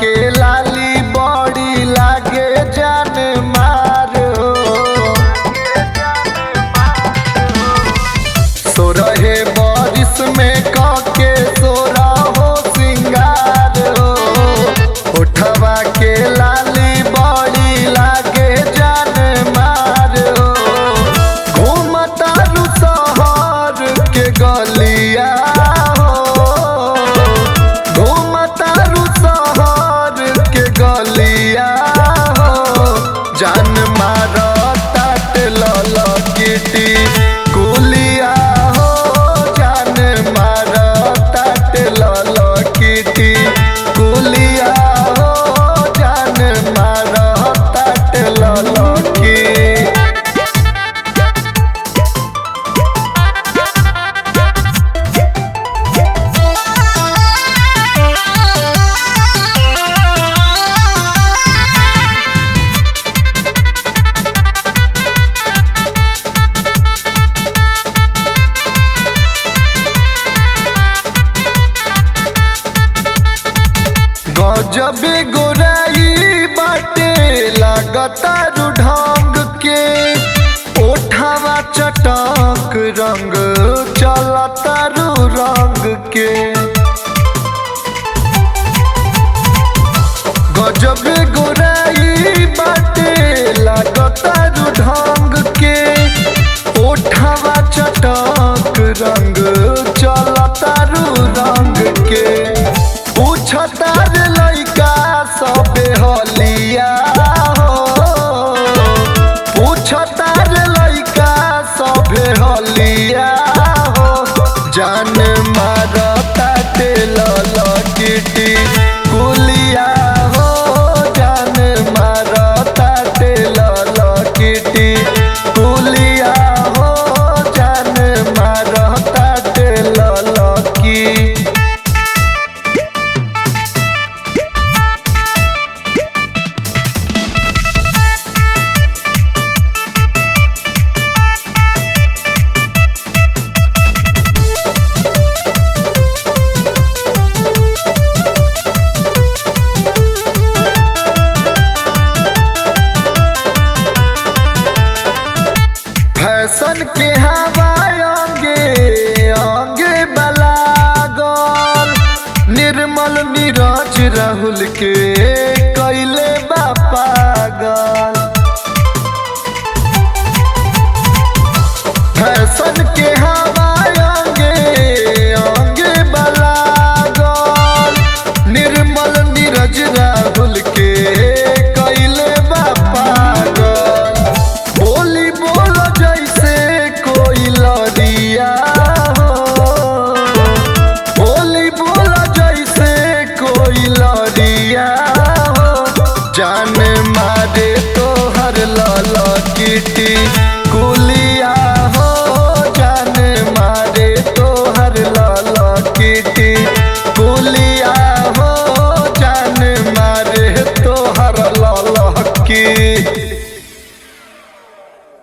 के लाली बड़ी लागे जान मारो। सोरहे बारिश में काके सोरा हो सिंगार हो। उठवा के लाली बड़ी लागे जान मारो। घूमता रु शहर के गलिया हो। घूमता रु शहर के गलिया हो। जान मारो तात ललकिटी कुलिया हो। जान मारो तात ललकिटी कुलिया हो। जान मारो तात ललकी। गजबे गोराई बाटे लागता रु ढंग के। ओठावा चटक रंग चलता रु रंग के। गजबे गोराई बाटे लागता रु ढंग के। ओठावा चटक रंग चलता रु रंग के। पूछता रे लइका सबे हलिया हो। पूछता रे लइका सबे हलिया हो। जान मारता तेल ललकिटी कुलिया हो। जान मारता तेल ललकिटी कुलिया हो। जान मारता तेल ललकी। फैशन के हवा अंगे अंगे बलागल। निर्मल नीरज राहुल के कैले बापा